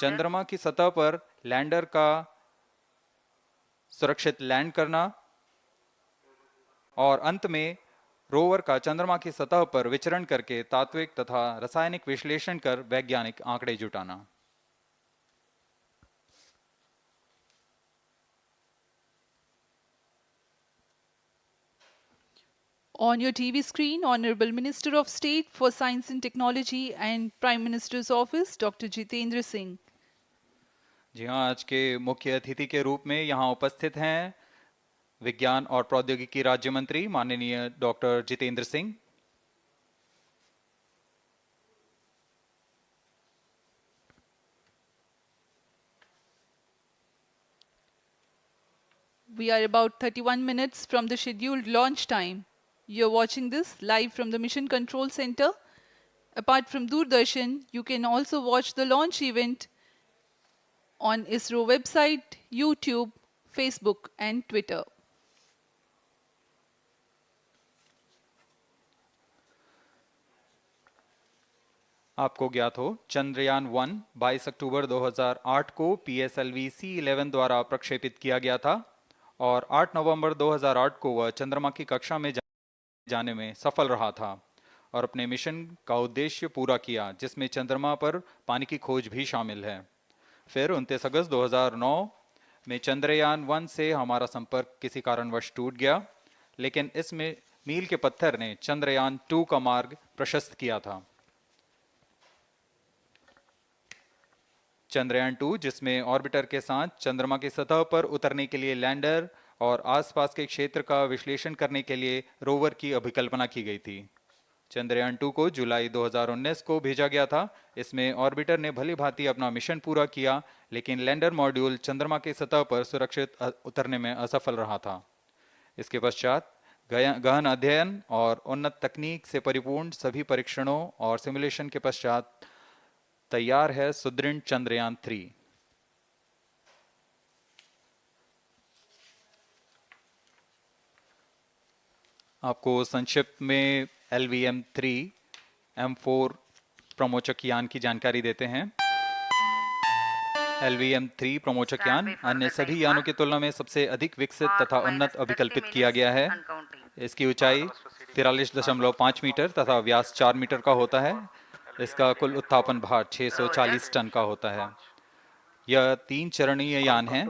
चंद्रमा की सतह पर लैंडर का सुरक्षित लैंड करना और अंत में रोवर का चंद्रमा की सतह पर विचरण करके तात्विक तथा रासायनिक विश्लेषण कर वैज्ञानिक आंकड़े जुटाना। On your TV screen, Honorable Minister of State for Science and Technology and Prime Minister's Office, Dr. Jitendra Singh. जी हाँ, आज के मुख्य अतिथि के रूप में यहाँ उपस्थित हैं विज्ञान और प्रौद्योगिकी राज्य मंत्री माननीय doctor Jitendra Singh. We are about 31 minutes from the scheduled launch time. You're watching this live from the Mission Control Center. Apart from Doordarshan, you can also watch the launch event on ISRO website, YouTube, Facebook and Twitter. आपको ज्ञात हो, चंद्रयान 1 22 अक्टूबर 2008 को PSLV C11 द्वारा प्रक्षेपित किया गया था और 8 नवंबर 2008 को वह चंद्रमा की कक्षा में जाने में सफल रहा था और अपने मिशन का उद्देश्य पूरा किया, जिसमें चंद्रमा पर पानी की खोज भी शामिल है। फिर 29 अगस्त 2009 में चंद्रयान 1 से हमारा संपर्क किसी कारणवश टूट गया, लेकिन इसमें मील के पत्थर ने चंद्रयान 2 का मार्ग प्रशस्त किया था। चंद्रयान 2, जिसमें ऑर्बिटर के साथ चंद्रमा की सतह पर उतरने के लिए लैंडर और आसपास के क्षेत्र का विश्लेषण करने के लिए रोवर की अभिकल्पना की गई थी। चंद्रयान 2 को जुलाई 2019 को भेजा गया था। इसमें ऑर्बिटर ने भली भांति अपना मिशन पूरा किया, लेकिन लैंडर मॉड्यूल चंद्रमा की सतह पर सुरक्षित उतरने में असफल रहा था। इसके पश्चात गहन अध्ययन और उन्नत तकनीक से परिपूर्ण सभी परीक्षणों और सिमुलेशन के पश्चात तैयार है सुदृढ़ चंद्रयान 3। आपको संक्षिप्त में LVM-3 M4 प्रमोचक यान की जानकारी देते हैं। LVM-3 प्रमोचक यान अन्य सभी यानों की तुलना में सबसे अधिक विकसित तथा उन्नत अभिकल्पित किया गया है। इसकी ऊंचाई 43.5 मीटर तथा व्यास 4 मीटर का होता है। इसका कुल उत्थापन भार 640 टन का होता है। यह 3 चरणीय यान है,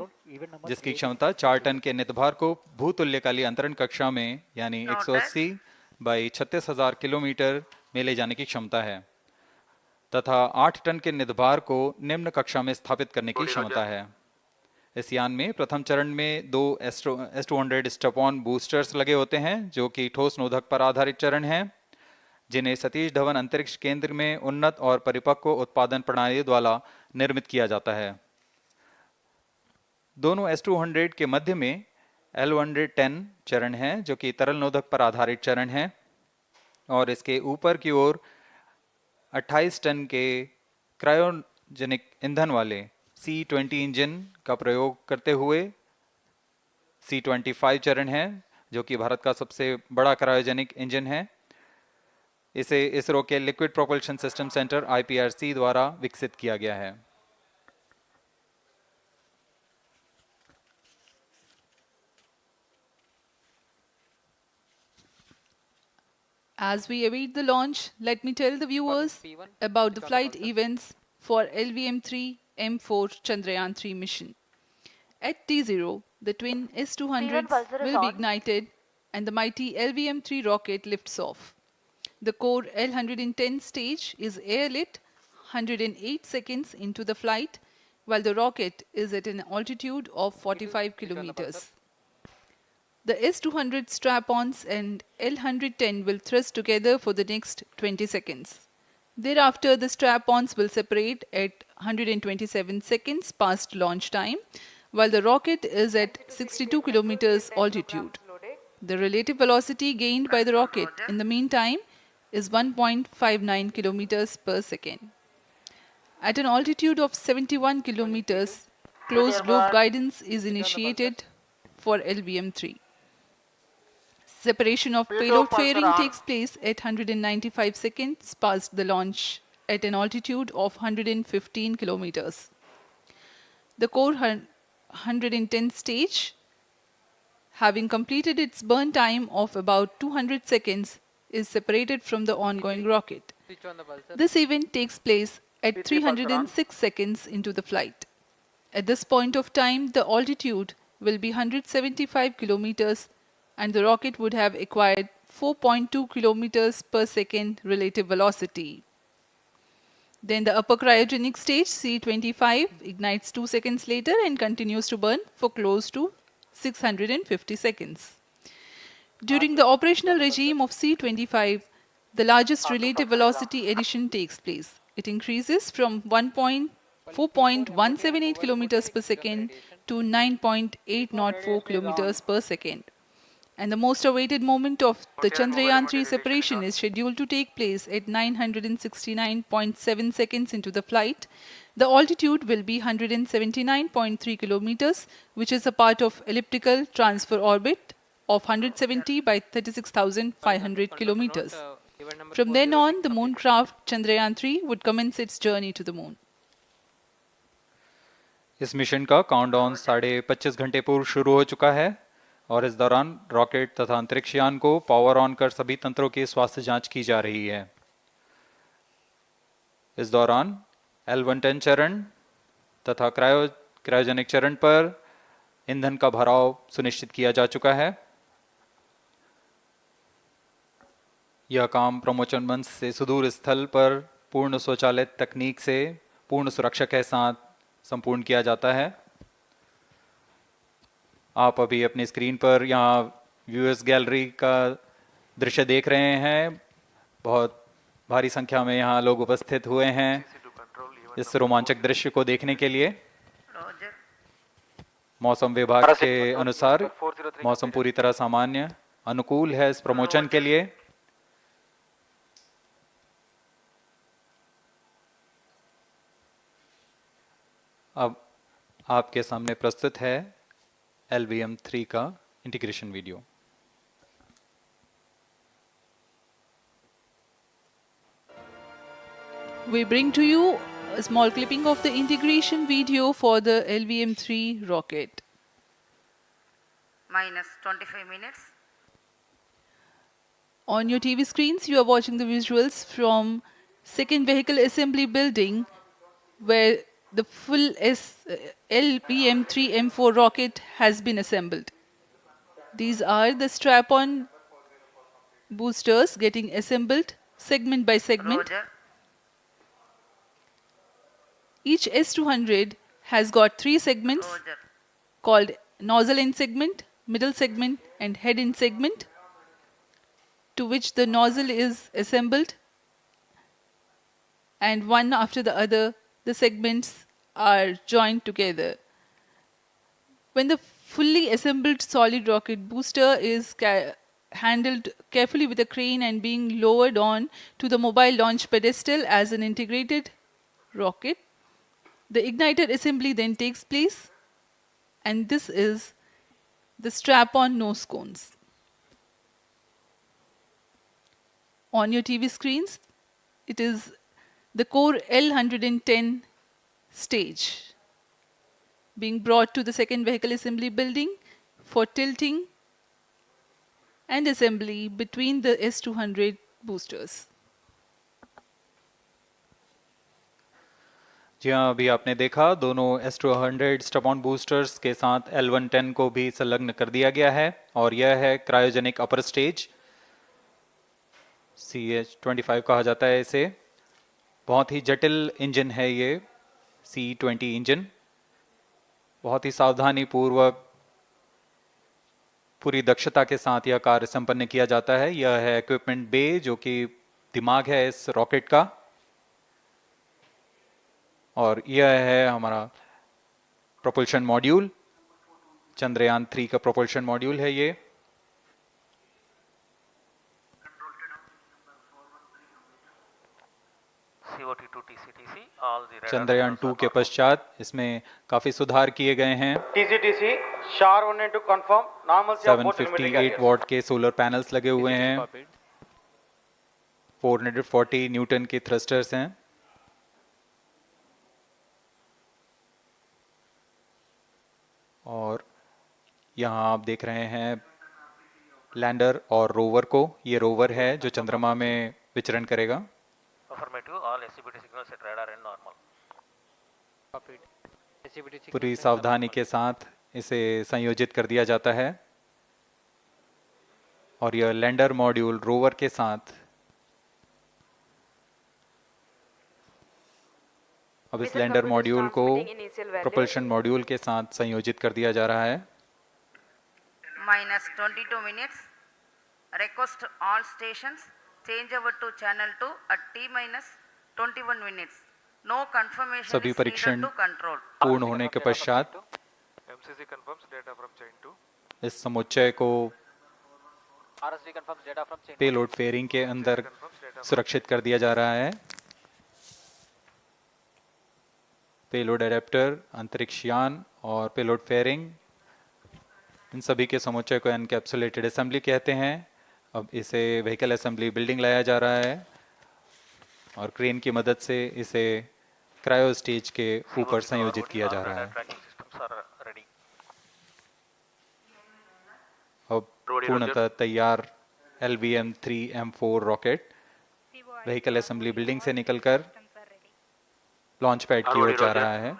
जिसकी क्षमता 4 टन के नितभार को भूतुल्यकालीय अंतरण कक्षा में यानी 180 बाई 36,000 किलोमीटर में ले जाने की क्षमता है तथा 8 टन के नितभार को निम्न कक्षा में स्थापित करने की क्षमता है। इस यान में प्रथम चरण में 2 S200 स्टेप-ऑन बूस्टर्स लगे होते हैं, जो कि ठोस नोदक पर आधारित चरण हैं, जिन्हें सतीश धवन अंतरिक्ष केंद्र में उन्नत और परिपक्व उत्पादन प्रणाली द्वारा निर्मित किया जाता है। दोनों S200 के मध्य में L110 चरण है, जो कि तरल नोदक पर आधारित चरण है, और इसके ऊपर की ओर 28 टन के क्रायोजेनिक ईंधन वाले C20 इंजन का प्रयोग करते हुए C25 चरण है, जो कि भारत का सबसे बड़ा क्रायोजेनिक इंजन है। इसे इसरो के liquid propulsion system centre IPRC द्वारा विकसित किया गया है। As we await the launch, let me tell the viewers about the flight events for LVM-3 M4 Chandrayaan-3 mission. At T0, the twin S200s will be ignited and the mighty LVM-3 rocket lifts off. The core L110 stage is airlit 108 seconds into the flight, while the rocket is at an altitude of 45 kilometers. The S200 strap-ons and L110 will thrust together for the next 20 seconds. Thereafter, the strap-ons will separate at 127 seconds past launch time, while the rocket is at 62 kilometers altitude. The relative velocity gained by the rocket in the meantime is 1.59 kilometers per second. At an altitude of 71 kilometers, closed-loop guidance is initiated for LVM-3. Separation of payload fairing takes place at 195 seconds past the launch at an altitude of 115 kilometers. The core 110 stage, having completed its burn time of about 200 seconds, is separated from the ongoing rocket. This event takes place at 306 seconds into the flight. At this point of time, the altitude will be 175 kilometers and the rocket would have acquired 4.2 kilometers per second relative velocity. Then the upper cryogenic stage, C25, ignites 2 seconds later and continues to burn for close to 650 seconds. During the operational regime of C25, the largest relative velocity addition takes place. It increases from 4.178 kilometers per second to 9.804 kilometers per second. And the most awaited moment of the Chandrayaan-3 separation is scheduled to take place at 969.7 seconds into the flight. The altitude will be 179.3 kilometers, which is a part of elliptical transfer orbit of 170 by 36,500 kilometers. From then on, the moon craft Chandrayaan-3 would commence its journey to the moon. इस mission का countdown 25.5 घंटे पूर्व शुरू हो चुका है और इस दौरान रॉकेट तथा अंतरिक्ष यान को पावर ऑन कर सभी तंत्रों की स्वास्थ्य जांच की जा रही है। इस दौरान L110 चरण तथा क्रायोजेनिक चरण पर ईंधन का भराव सुनिश्चित किया जा चुका है। यह काम प्रमोचन मंच से सुदूर स्थल पर पूर्ण स्वचालित तकनीक से पूर्ण सुरक्षा के साथ संपूर्ण किया जाता है। आप अभी अपनी स्क्रीन पर यहाँ व्यूअर्स गैलरी का दृश्य देख रहे हैं। बहुत भारी संख्या में यहाँ लोग उपस्थित हुए हैं इस रोमांचक दृश्य को देखने के लिए। मौसम विभाग के अनुसार मौसम पूरी तरह सामान्य अनुकूल है इस प्रमोशन के लिए। अब आपके सामने प्रस्तुत है LVM-3 का integration video. We bring to you a small clipping of the integration video for the LVM-3 rocket. Minus 25 minutes. On your TV screens, you are watching the visuals from second vehicle assembly building where the full LVM-3 M4 rocket has been assembled. These are the strap-on boosters getting assembled segment by segment. Roger. Each S200 has got 3 segments Roger. called nozzle end segment, middle segment and head end segment, to which the nozzle is assembled, and one after the other the segments are joined together. When the fully assembled solid rocket booster is handled carefully with a crane and being lowered on to the mobile launch pedestal as an integrated rocket, the igniter assembly then takes place, and this is the strap-on nose cones. On your TV screens, it is the core L110 stage being brought to the second vehicle assembly building for tilting and assembly between the S200 boosters. जी हाँ, अभी आपने देखा दोनों S200 strap-on boosters के साथ L110 को भी संलग्न कर दिया गया है और यह है क्रायोजेनिक अपर स्टेज, CH25 कहा जाता है इसे। बहुत ही जटिल इंजन है ये C20 इंजन। बहुत ही सावधानी पूर्वक पूरी दक्षता के साथ यह कार्य संपन्न किया जाता है। यह है इक्विपमेंट बे जो कि दिमाग है इस रॉकेट का, और यह है हमारा प्रोपल्शन मॉड्यूल, चंद्रयान 3 का प्रोपल्शन मॉड्यूल है ये। चंद्रयान 2 के पश्चात इसमें काफी सुधार किए गए हैं। TCTC SHAR wanted to confirm normalcy of 758 what के सोलर पैनल्स लगे हुए हैं, 440 न्यूटन के थ्रस्टर्स हैं। और यहाँ आप देख रहे हैं लैंडर और रोवर को। ये रोवर है जो चंद्रमा में विचरण करेगा। Affirmative, all SCBT signals at radar and normal. पूरी सावधानी के साथ इसे संयोजित कर दिया जाता है और यह लैंडर मॉड्यूल रोवर के साथ अब इस लैंडर मॉड्यूल को प्रोपल्शन मॉड्यूल के साथ संयोजित कर दिया जा रहा है। minus 22 minutes. Request all stations change over to channel 2 at T minus 21 minutes. No confirmation सभी is needed परीक्षण to control. पूर्ण होने के पश्चात MCC confirms data from chain 2. इस समुच्चय को RSD confirms data from chain 2. Payload fairing के अंदर सुरक्षित कर दिया जा रहा है। पेलोड एडेप्टर, अंतरिक्ष यान और पेलोड फेयरिंग, इन सभी के समुच्चय को एनकैप्सुलेटेड असेंबली कहते हैं। अब इसे व्हीकल असेंबली बिल्डिंग लाया जा रहा है और क्रेन की मदद से इसे क्रायो स्टेज के ऊपर संयोजित किया जा रहा है। Tracking systems are ready. अब पूर्णतः तैयार LVM-3 M4 rocket vehicle assembly building से निकलकर लॉन्च पैड की ओर जा रहा है।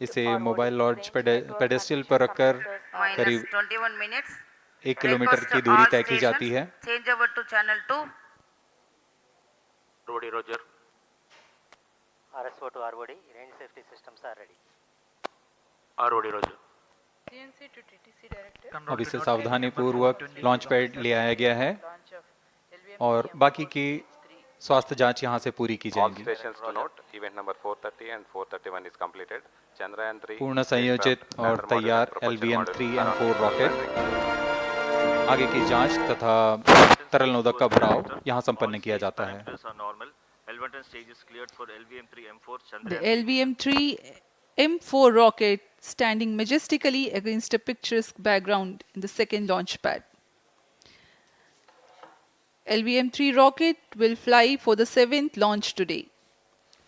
इसे मोबाइल लॉन्च पेडेस्ट्रियल पर रखकर Minus करीब 21 minutes. 1 किलोमीटर Request की दूरी all तय की जाती है। stations change over to channel 2. Roger. RSO to ROD, range safety systems are ready. ROD, Roger. अब इसे सावधानी पूर्वक लॉन्च पैड ले आया गया है और बाकी की स्वास्थ्य जांच यहां से पूरी की All जाएंगी। stations to note, event number 430 and 431 is completed. Chandrayaan-3 पूर्ण संयोजित और तैयार LVM-3 M4 रॉकेट आगे की जांच तथा तरल नोदक का भराव यहां संपन्न किया जाता है। The LVM-3 M4 rocket standing majestically against a picturesque background in the second launch pad. LVM-3 rocket will fly for the 7th launch today.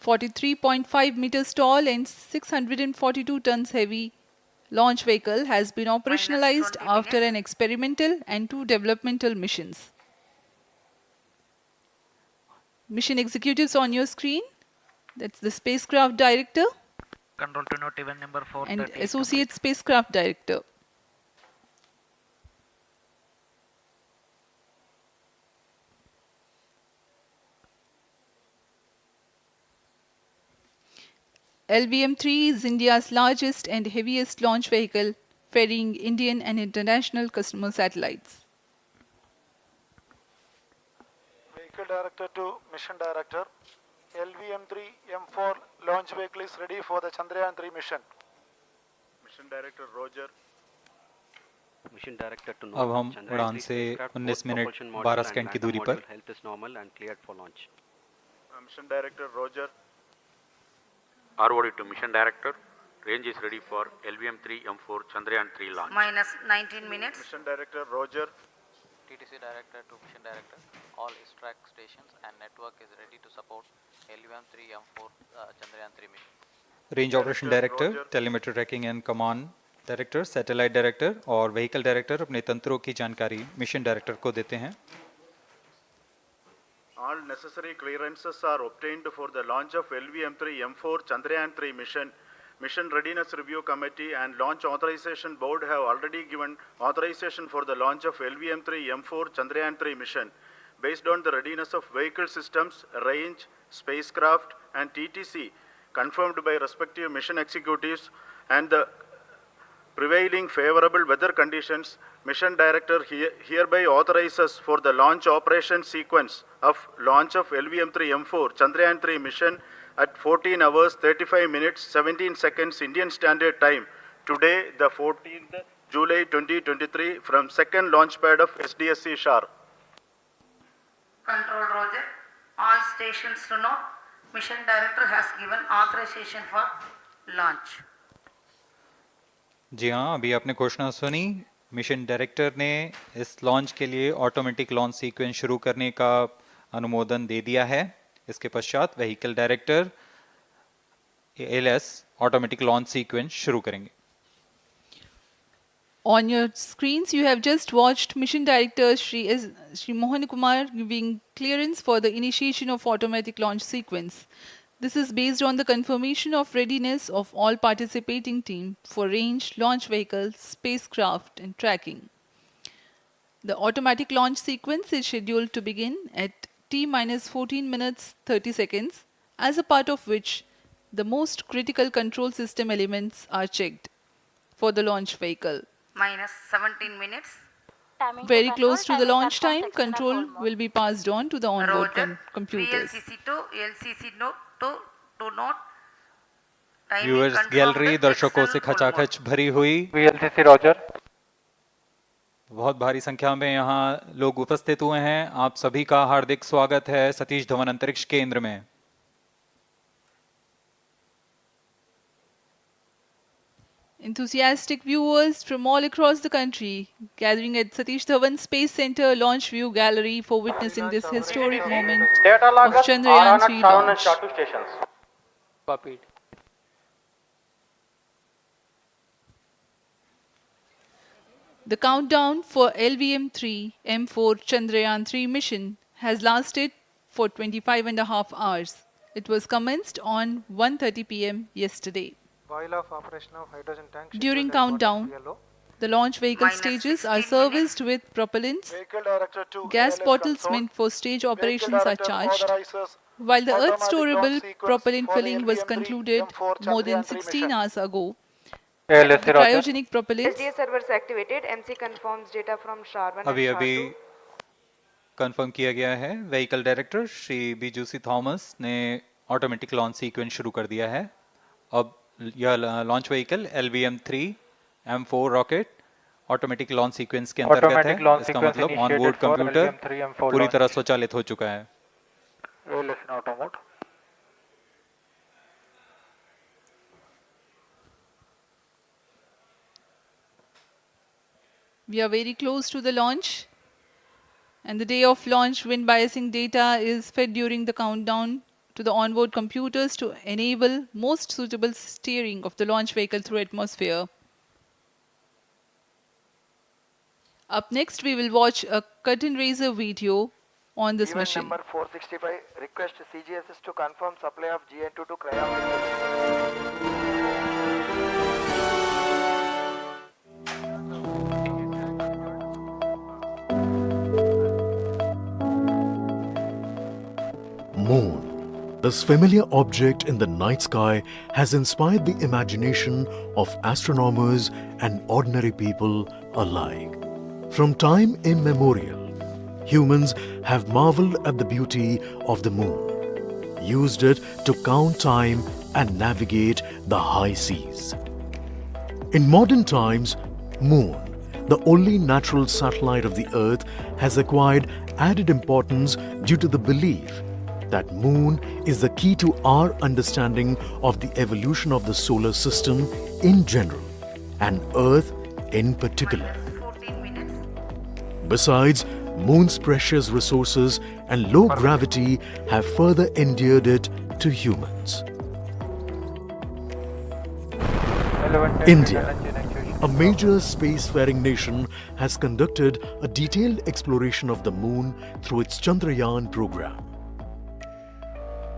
43.5 meters tall and 642 tons heavy launch vehicle has been operationalized 20 after minutes. an experimental and 2 developmental missions. Mission executives on your screen. That's the spacecraft director Control to note, event number 430. and associate spacecraft director. LVM-3 is India's largest and heaviest launch vehicle, ferrying Indian and international customer satellites. Vehicle Director to Mission Director. LVM-3 M4 launch vehicle is ready for the Chandrayaan-3 mission. Mission Director Roger. Mission Director to अब हम Chandrayaan-3 उड़ान से spacecraft, 19 both minute propulsion module 12 and second की landing दूरी पर module health is normal and cleared for launch. Mission Director Roger. ROD to Mission Director. Range is ready for LVM-3 M4 Chandrayaan-3 launch. Minus 19 minutes. Mission Director Roger. TTC Director to Mission Director. All ISTRAC stations and network is ready to support LVM-3 M4 Chandrayaan-3 mission. Range operation director, telemetry tracking and command director, satellite director और vehicle director अपने तंत्रों की जानकारी mission director को देते हैं। All necessary clearances are obtained for the launch of LVM-3 M4 Chandrayaan-3 mission. Mission Readiness Review Committee and Launch Authorization Board have already given authorization for the launch of LVM-3 M4 Chandrayaan-3 mission. Based on the readiness of vehicle systems, range, spacecraft and TTC confirmed by respective mission executives and the prevailing favorable weather conditions, Mission Director hereby authorizes for the launch operation sequence of launch of LVM-3 M4 Chandrayaan-3 mission at 14 hours 35 minutes 17 seconds Indian Standard Time today, the 14th July 2023 from second launch pad of SDSC SHAR. Control Roger. All stations to know. Mission Director has given authorization for launch. जी हाँ, अभी आपने घोषणा सुनी। Mission director ने इस launch के लिए automatic launch sequence शुरू करने का अनुमोदन दे दिया है। इसके पश्चात vehicle director ALS automatic launch sequence शुरू करेंगे। On your screens, you have just watched Mission Director Shri Mohan Kumar giving clearance for the initiation of automatic launch sequence. This is based on the confirmation of readiness of all participating team for range, launch vehicles, spacecraft and tracking. The automatic launch sequence is scheduled to begin at T-minus 14 minutes 30 seconds, as a part of which the most critical control system elements are checked for the launch vehicle. Minus 17 minutes. Very close to the launch time, control will be passed on to the onboard Roger. computers. VLCC to LCC to note. Timing viewers confirmed gallery दर्शकों से external hold mode. खचाखच भरी हुई, VLCC Roger. बहुत भारी संख्या में यहाँ लोग उपस्थित हुए हैं। आप सभी का हार्दिक स्वागत है सतीश धवन अंतरिक्ष केंद्र में। Enthusiastic viewers from all across the country gathering at Satish Dhawan Space Center Launch View Gallery for witnessing this historic moment Data of logger Chandrayaan-3 Sharan and launch. SHAR 2 stations. Copied. The countdown for LVM-3 M4 Chandrayaan-3 mission has lasted for 25.5 hours. It was commenced on 1:30 p.m. yesterday. While of operation of hydrogen tank. During scheduled at countdown, 1 PLO. the launch vehicle Minus stages are 16 serviced with propellants. Vehicle Director to Gas ALS bottles console. meant for stage Vehicle operations are Director charged, authorizes while the automatic Earth-storable launch sequence propellant for the filling was LVM-3 concluded M4 more than Chandrayaan-3 16 mission. hours ago. ALSC The Roger. cryogenic propellants SDSC servers activated. MC confirms data from SHAR 1 अभी and SHAR अभी 2. Confirm किया गया है, vehicle director Shri बीजूसी Thomas ने automatic launch sequence शुरू कर दिया है। अब यह launch vehicle LVM-3 M4 rocket automatic launch sequence के अंतर्गत Automatic है। launch इसका sequence मतलब initiated onboard for computer LVM-3 M4 पूरी launch. तरह स्वचालित हो चुका है। ALS in auto mode. We are very close to the launch, and the day of launch wind biasing data is fed during the countdown to the onboard computers to enable most suitable steering of the launch vehicle through atmosphere. Up next, we will watch a curtain raiser video on this Event mission. number 465. Request CGSS to confirm supply of GN2 to cryo. Moon. This familiar object in the night sky has inspired the imagination of astronomers and ordinary people alike. From time immemorial, humans have marveled at the beauty of the moon, used it to count time and navigate the high seas. In modern times, Moon, the only natural satellite of the Earth, has acquired added importance due to the belief that Moon is the key to our understanding of the evolution of the solar system in general and Earth in particular. 14 minutes. Besides, Moon's precious resources and low gravity have further endeared it to humans. India, a major spacefaring nation, has conducted a detailed exploration of the Moon through its Chandrayaan program.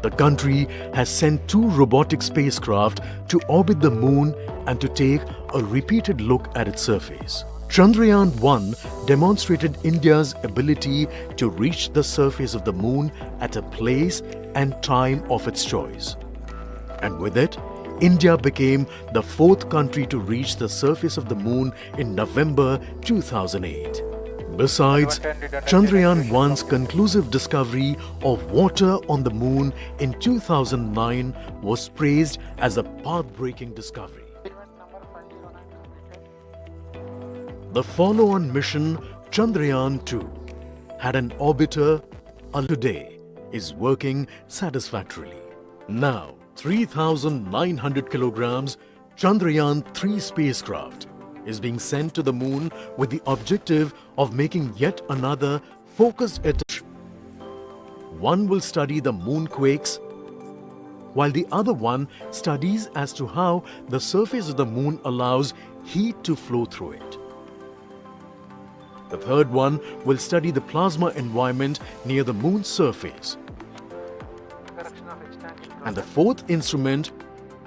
The country has sent 2 robotic spacecraft to orbit the Moon and to take a repeated look at its surface. Chandrayaan-1 demonstrated India's ability to reach the surface of the Moon at a place and time of its choice. And with it, India became the 4th country to reach the surface of the Moon in November 2008. Besides, Chandrayaan-1's conclusive discovery of water on the Moon in 2009 was praised as a path-breaking discovery. The follow-on mission, Chandrayaan-2, had an orbiter and today is working satisfactorily. Now, 3,900 kilograms Chandrayaan-3 spacecraft is being sent to the Moon with the objective of making yet another focused attention. One will study the moonquakes, while the other one studies as to how the surface of the moon allows heat to flow through it. The third one will study the plasma environment near the moon's surface. And the fourth instrument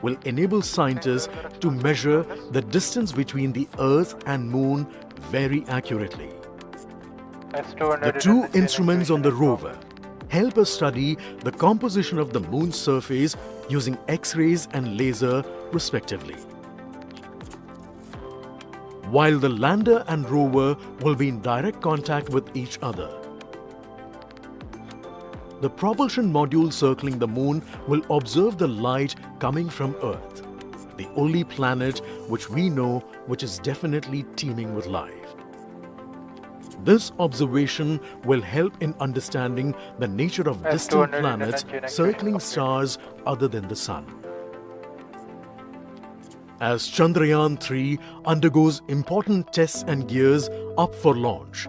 will enable scientists to measure the distance between the Earth and Moon very accurately. The two instruments on the rover help us study the composition of the Moon's surface using X-rays and laser respectively. While the lander and rover will be in direct contact with each other. The propulsion module circling the Moon will observe the light coming from Earth, the only planet which we know which is definitely teeming with life. This observation will help in understanding the nature of distant planets circling stars other than the Sun. As Chandrayaan-3 undergoes important tests and gears up for launch,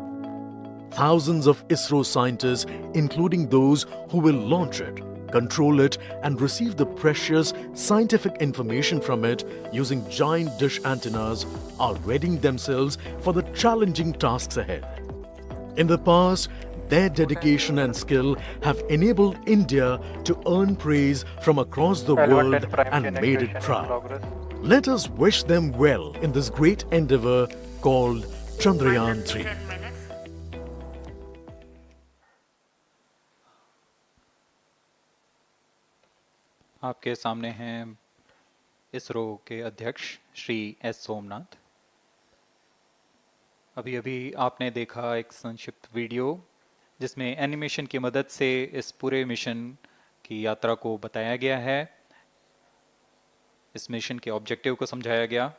thousands of ISRO scientists, including those who will launch it, control it and receive the precious scientific information from it using giant dish antennas, are readying themselves for the challenging tasks ahead. In the past, their dedication and skill have enabled India to earn praise from across the world and made it proud. Let us wish them well in this great endeavor called Chandrayaan-3. आपके सामने हैं इसरो के अध्यक्ष Shri S Somnath. अभी अभी आपने देखा एक संक्षिप्त वीडियो जिसमें एनिमेशन की मदद से इस पूरे मिशन की यात्रा को बताया गया है, इस मिशन के ऑब्जेक्टिव को समझाया गया।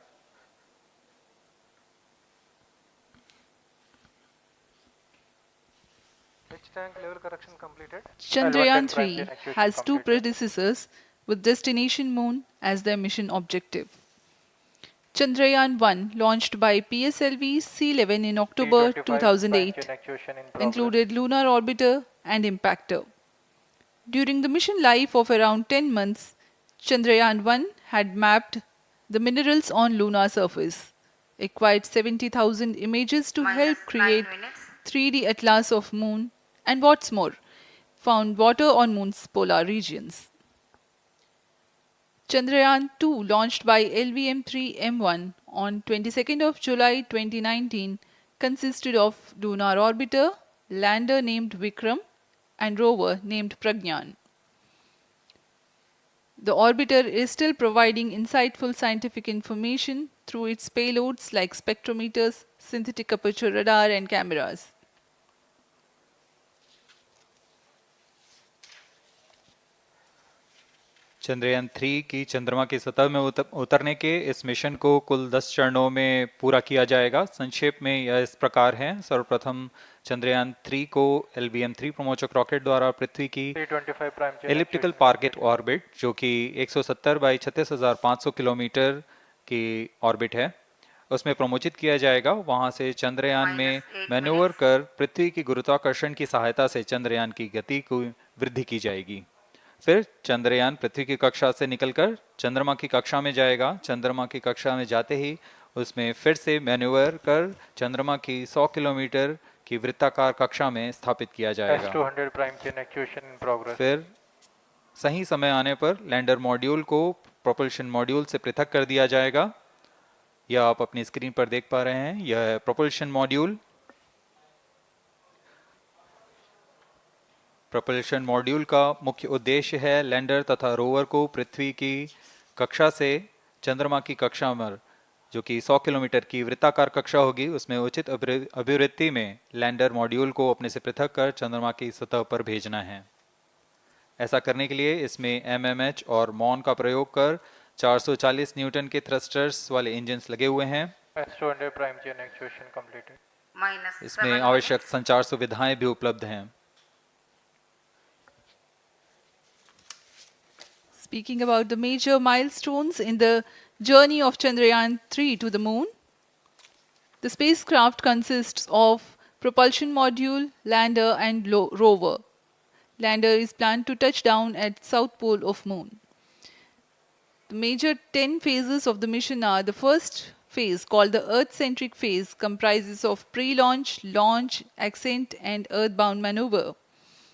Chandrayaan-3 has two predecessors with destination Moon as their mission objective. Chandrayaan-1, launched by PSLV C11 in October 2008, included lunar orbiter and impactor. During the mission life of around 10 months, Chandrayaan-1 had mapped the minerals on lunar surface, acquired 70,000 images to help create 3D atlas of Moon, and what's more, found water on Moon's polar regions. Chandrayaan-2, launched by LVM-3M1 on 22nd of July 2019, consisted of lunar orbiter, lander named Vikram, and rover named Pragyan. The orbiter is still providing insightful scientific information through its payloads like spectrometers, synthetic aperture radar, and cameras. Chandrayaan 3 की चंद्रमा की सतह में उतरने के इस mission को कुल 10 चरणों में पूरा किया जाएगा। संक्षेप में यह इस प्रकार है। सर्वप्रथम चंद्रयान 3 को LVM-3 प्रमोचक रॉकेट द्वारा पृथ्वी की एलिप्टिकल टारगेट ऑर्बिट, जो कि 170 बाई 36,500 किलोमीटर की ऑर्बिट है, उसमें प्रमोचित किया जाएगा। वहां से चंद्रयान में मैन्यूवर कर पृथ्वी की गुरुत्वाकर्षण की सहायता से चंद्रयान की गति को वृद्धि की जाएगी। फिर चंद्रयान पृथ्वी की कक्षा से निकलकर चंद्रमा की कक्षा में जाएगा। चंद्रमा की कक्षा में जाते ही उसमें फिर से मैन्यूवर कर चंद्रमा की 100 किलोमीटर की वृत्ताकार कक्षा में स्थापित किया जाएगा। फिर सही समय आने पर लैंडर मॉड्यूल को प्रोपल्शन मॉड्यूल से पृथक कर दिया जाएगा। यह आप अपनी स्क्रीन पर देख पा रहे हैं, यह है प्रोपल्शन मॉड्यूल। प्रोपल्शन मॉड्यूल का मुख्य उद्देश्य है लैंडर तथा रोवर को पृथ्वी की कक्षा से चंद्रमा की कक्षा में, जो कि 100 किलोमीटर की वृत्ताकार कक्षा होगी, उसमें उचित अभिवृत्ति में लैंडर मॉड्यूल को अपने से पृथक कर चंद्रमा की सतह पर भेजना है। ऐसा करने के लिए इसमें MMH और मॉन का प्रयोग कर 440 न्यूटन के थ्रस्टर्स वाले इंजन्स लगे हुए हैं। इसमें आवश्यक संचार सुविधाएं भी उपलब्ध हैं। Speaking about the major milestones in the journey of Chandrayaan-3 to the Moon, the spacecraft consists of propulsion module, lander and rover. Lander is planned to touch down at south pole of Moon. The major 10 phases of the mission are: the first phase, called the Earth-centric phase, comprises of pre-launch, launch, ascent and earthbound maneuver.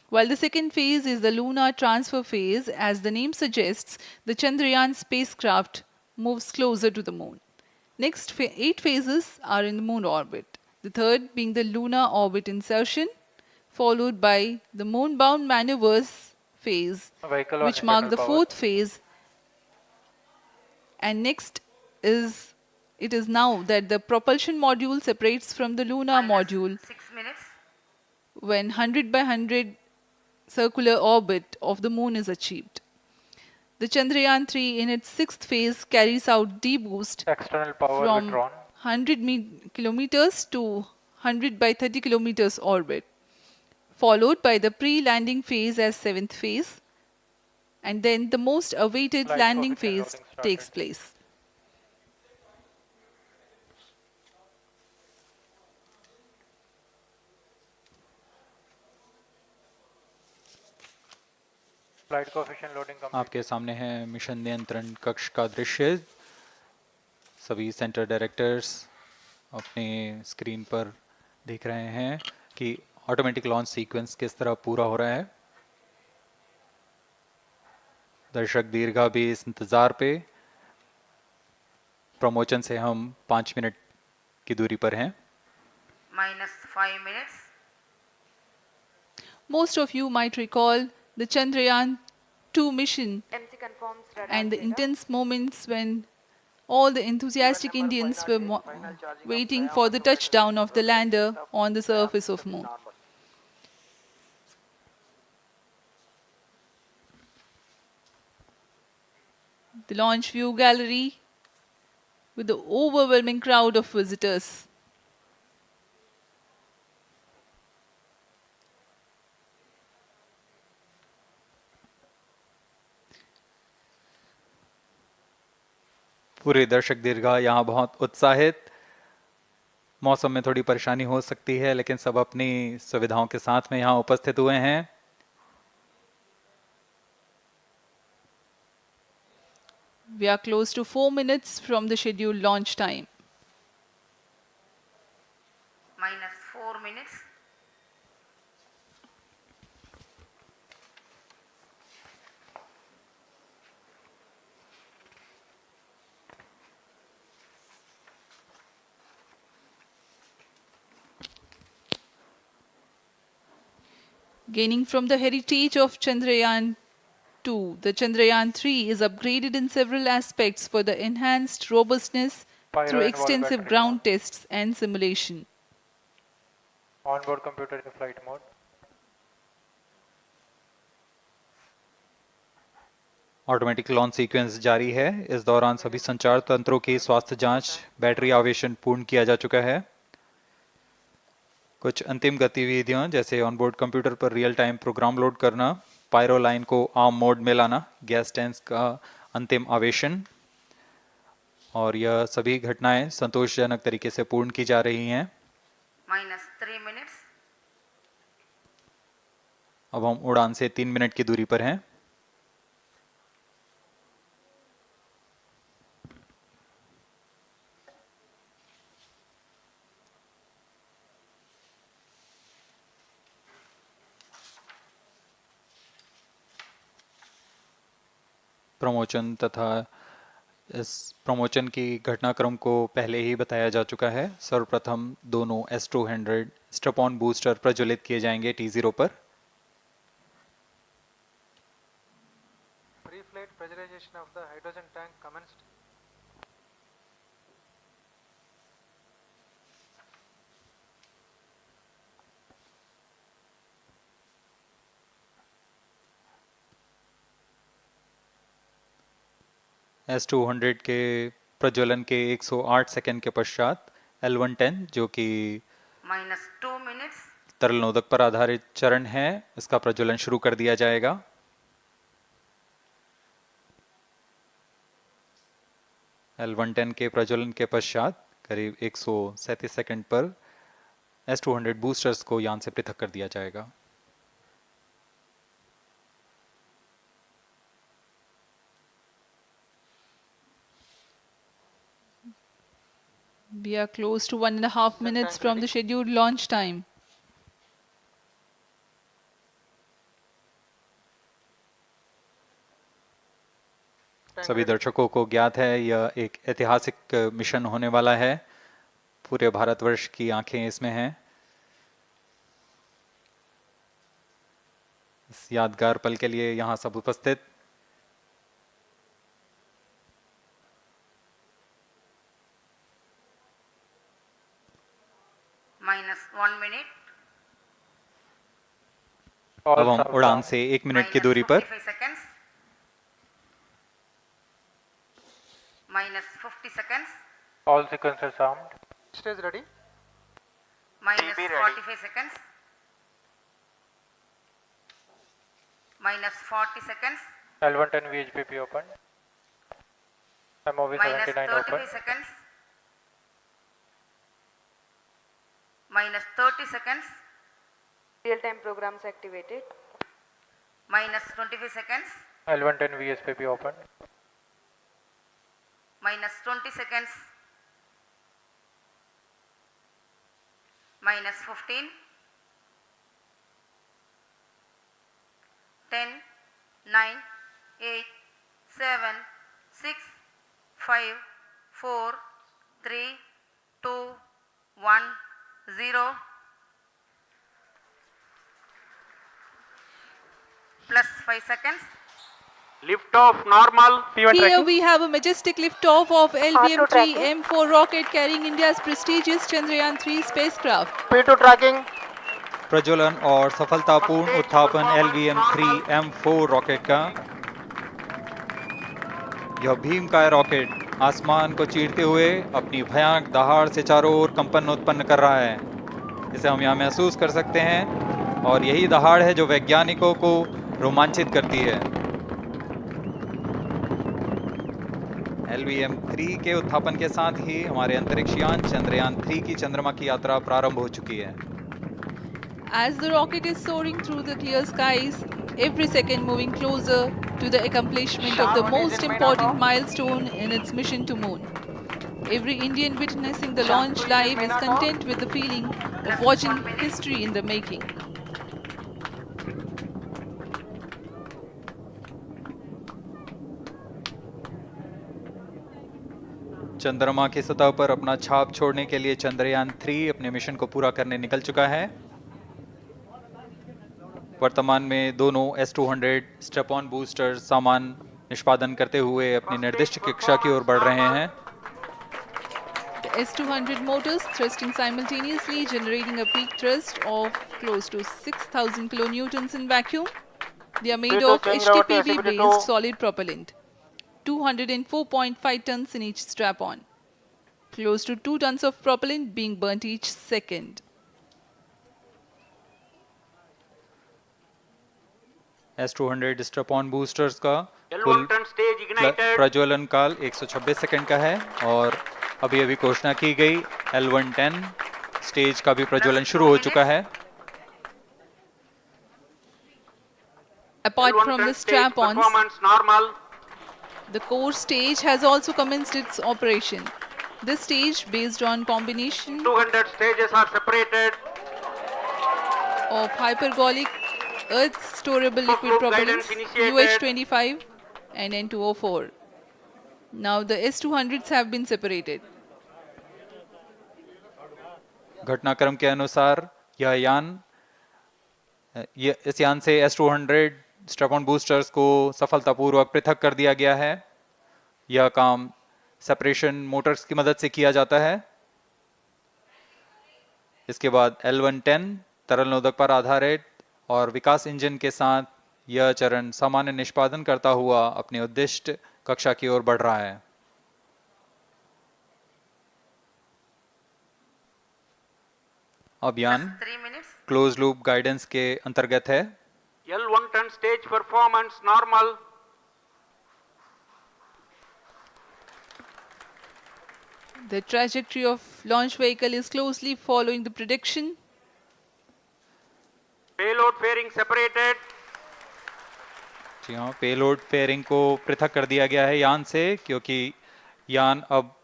While the second phase is the lunar transfer phase, as the name suggests, the Chandrayaan spacecraft moves closer to the moon. Next 8 phases are in the moon orbit, the third being the lunar orbit insertion, followed by the moon-bound maneuvers phase, which mark the fourth phase. And next is, it is now that the propulsion module separates from the lunar module 6 minutes. when 100 by 100 circular orbit of the moon is achieved. The Chandrayaan-3 in its sixth phase carries out deboost External power from withdrawn. 100 kilometers to 100 by 30 kilometers orbit, followed by the pre-landing phase as seventh phase, and then the most awaited Flight landing coefficient phase loading started. takes place. Flight coefficient loading complete. आपके सामने है mission नियंत्रण कक्ष का दृश्य। सभी centre directors अपने screen पर देख रहे हैं कि ऑटोमेटिक लॉन्च सीक्वेंस किस तरह पूरा हो रहा है। दर्शक दीर्घा भी इस इंतज़ार पे। प्रमोशन से हम 5 मिनट की दूरी पर हैं। -5 minutes. Most of you might recall the Chandrayaan-2 mission MC confirms radar and the data. intense moments when all the enthusiastic Indians were waiting for the touchdown of the lander on the surface of moon. The launch view gallery with the overwhelming crowd of visitors. पूरे दर्शक दीर्घा यहाँ बहुत उत्साहित। मौसम में थोड़ी परेशानी हो सकती है, लेकिन सब अपनी सुविधाओं के साथ में यहाँ उपस्थित हुए हैं। We are close to 4 minutes from the scheduled launch time. -4 minutes. Gaining from the heritage of Chandrayaan-2, the Chandrayaan-3 is upgraded in several aspects for the enhanced robustness Pyro through and wall extensive battery ground mode. tests and simulation. Onboard computer in flight mode. Automatic launch sequence जारी है। इस दौरान सभी संचार तंत्रों की स्वास्थ्य जांच, बैटरी आवेशन पूर्ण किया जा चुका है। कुछ अंतिम गतिविधियां जैसे ऑनबोर्ड कंप्यूटर पर रियल टाइम प्रोग्राम लोड करना, पायरो लाइन को आर्म मोड में लाना, गैस टैंक्स का अंतिम आवेशन, और यह सभी घटनाएं संतोषजनक तरीके से पूर्ण की जा रही हैं। -3 minutes. अब हम उड़ान से 3 मिनट की दूरी पर हैं। प्रमोशन तथा इस प्रमोशन की घटनाक्रम को पहले ही बताया जा चुका है। सर्वप्रथम दोनों S200 स्ट्रप-ऑन बूस्टर प्रज्वलित किए जाएंगे T0 पर। Pre-flight pressurization of the hydrogen tank commenced. S200 के प्रज्वलन के 108 सेकंड के पश्चात L110 जो कि -2 minutes. तरल नोदक पर आधारित चरण है, इसका प्रज्वलन शुरू कर दिया जाएगा। L110 के प्रज्वलन के पश्चात करीब 137 सेकंड पर S200 बूस्टर्स को यान से पृथक कर दिया जाएगा। We are close to 1.5 minutes from the scheduled launch time. सभी दर्शकों को ज्ञात है यह एक ऐतिहासिक मिशन होने वाला है। पूरे भारतवर्ष की आंखें इसमें हैं। इस यादगार पल के लिए यहां सब उपस्थित। -1 minute. अब हम उड़ान से 1 मिनट की दूरी पर -45 seconds. -50 seconds. All sequencers armed. Stage ready. -45 seconds. -40 seconds. L110 VHPP open. MOV 79 open. -35 seconds. -30 seconds. Real-time programs activated. -25 seconds. L110 VSPP open. -20 seconds. -15. 10, 9, 8, 7, 6, 5, 4, 3, 2, 1, 0. Plus 5 seconds. Lift off normal. Here we have a majestic liftoff of LVM-3 M4 rocket carrying India's prestigious Chandrayaan-3 spacecraft. P2 tracking. प्रज्वलन और सफलतापूर्ण उत्थापन LVM-3 M4 rocket का। यह भीमकाय rocket आसमान को चीरते हुए अपनी भयानक दहाड़ से चारों ओर कंपन उत्पन्न कर रहा है। इसे हम यहाँ महसूस कर सकते हैं और यही दहाड़ है जो वैज्ञानिकों को रोमांचित करती है। LVM-3 के उत्थापन के साथ ही हमारे अंतरिक्ष यान चंद्रयान-3 की चंद्रमा की यात्रा प्रारंभ हो चुकी है। As the rocket is soaring through the clear skies, every second moving closer to the accomplishment of the most important milestone in its mission to moon. Every Indian witnessing the launch live is content with the feeling of watching history in the making. चंद्रमा की सतह पर अपना छाप छोड़ने के लिए चंद्रयान-3 अपने मिशन को पूरा करने निकल चुका है। वर्तमान में दोनों S200 स्टेप ऑन बूस्टर सामान निष्पादन करते हुए अपनी निर्दिष्ट कक्षा की ओर बढ़ रहे हैं। The S200 motors thrusting simultaneously, generating a peak thrust of close to 6,000 kilonewtons in vacuum. They are made of HTPB-based solid propellant. 204.5 tons in each strap-on. Close to 2 tons of propellant being burnt each second. S200 strap-on boosters का कुल प्रज्वलन काल 126 second का है और अभी अभी घोषणा की गई L110 स्टेज का भी प्रज्वलन शुरू हो चुका है। Apart from the strap-ons, the core stage has also commenced its operation. This stage, based on combination 200 stages are separated. of hypergolic earth storable liquid propellants UH-25 and N2O4. Now the S200s have been separated. घटनाक्रम के अनुसार इस यान से S200 strap-on boosters को सफलतापूर्वक पृथक कर दिया गया है। यह काम सेपरेशन मोटर्स की मदद से किया जाता है। इसके बाद L110 तरल नोदक पर आधारित और विकास इंजन के साथ यह चरण सामान्य निष्पादन करता हुआ अपनी उद्दिष्ट कक्षा की ओर बढ़ रहा है। अब यान क्लोज लूप गाइडेंस के अंतर्गत है। L110 stage performance normal. The trajectory of launch vehicle is closely following the prediction. Payload fairing separated. जी हाँ, पेलोड फेयरिंग को पृथक कर दिया गया है यान से, क्योंकि यान अब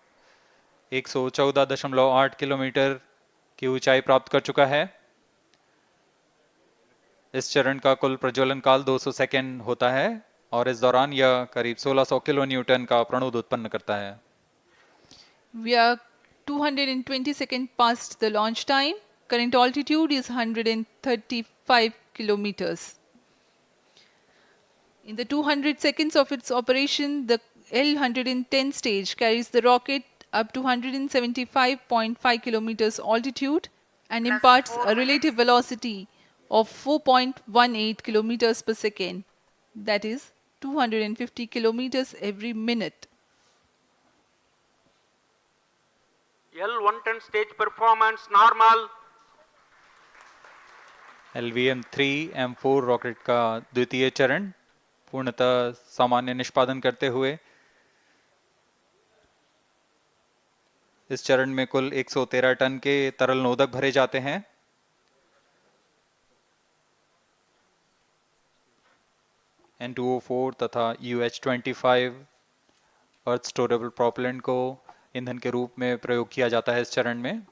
114.8 किलोमीटर की ऊंचाई प्राप्त कर चुका है। इस चरण का कुल प्रज्वलन काल 200 सेकेंड होता है और इस दौरान यह करीब 1600 किलो न्यूटन का प्रणोद उत्पन्न करता है। We are 220 seconds past the launch time. Current altitude is 135 kilometers. In the 200 seconds of its operation, the L-110 stage carries the rocket up to 175.5 kilometers altitude and imparts a relative velocity of 4.18 kilometers per second. That is 250 kilometers every minute. L-110 stage performance normal. LVM-3 M4 rocket का द्वितीय चरण पूर्णतः सामान्य निष्पादन करते हुए इस चरण में कुल 113 टन के तरल नोदक भरे जाते हैं। N2O4 तथा UH-25 अर्थ स्टोरेबल प्रोपेलेंट को ईंधन के रूप में प्रयोग किया जाता है इस चरण में।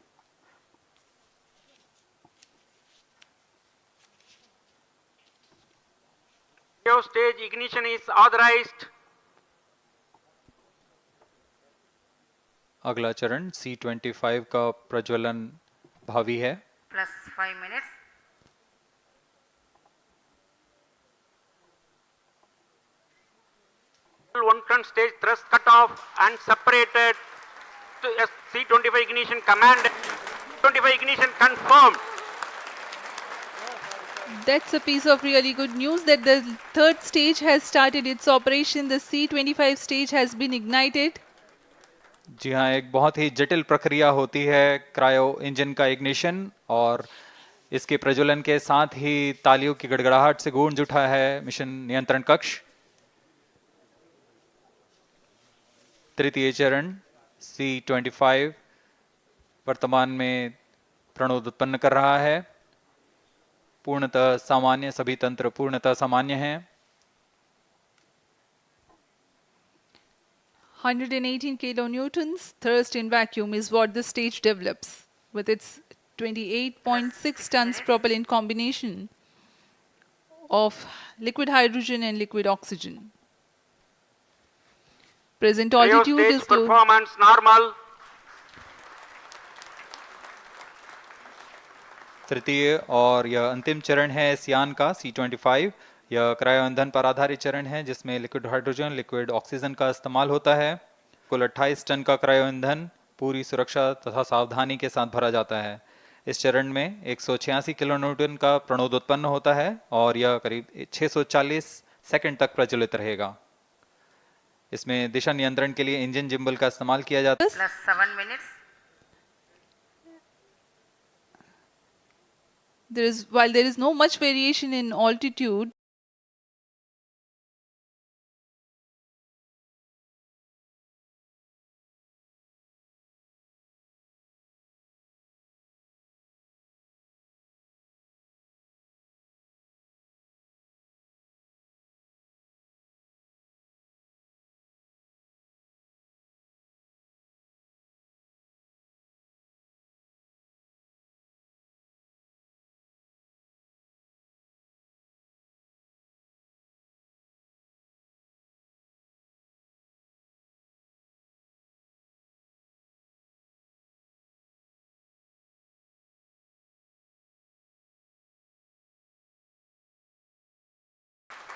Stage ignition is authorized. अगला चरण C-25 का प्रज्वलन भावी है। Plus 5 minutes. L-110 stage thrust cut off and separated to C-25 ignition command. 25 ignition confirmed. That's a piece of really good news that the third stage has started its operation. The C-25 stage has been ignited. जी हाँ, एक बहुत ही जटिल प्रक्रिया होती है cryo engine का ignition और इसके प्रज्वलन के साथ ही तालियों की गड़गड़ाहट से गूंज उठा है मिशन नियंत्रण कक्ष। तृतीय चरण C-25 वर्तमान में प्रणोद उत्पन्न कर रहा है। पूर्णतः सामान्य, सभी तंत्र पूर्णतः सामान्य हैं। 118 kilonewtons thrust in vacuum is what the stage develops with its 28.6 tons propellant combination of liquid hydrogen and liquid oxygen. Present altitude is performance normal. तृतीय और यह अंतिम चरण है इस यान का C-25। यह क्रायो ईंधन पर आधारित चरण है जिसमें लिक्विड हाइड्रोजन, लिक्विड ऑक्सीजन का इस्तेमाल होता है। कुल 28 टन का क्रायो ईंधन पूरी सुरक्षा तथा सावधानी के साथ भरा जाता है। इस चरण में 186 किलोन्यूटन का प्रणोद उत्पन्न होता है और यह करीब 640 सेकंड तक प्रज्वलित रहेगा। इसमें दिशा नियंत्रण के लिए इंजन जिम्बल का इस्तेमाल किया जाता है। Plus 7 minutes. while there is no much variation in altitude,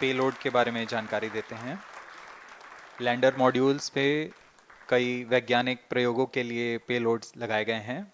payload के बारे में जानकारी देते हैं। लैंडर मॉड्यूल्स पे कई वैज्ञानिक प्रयोगों के लिए पेलोड्स लगाए गए हैं।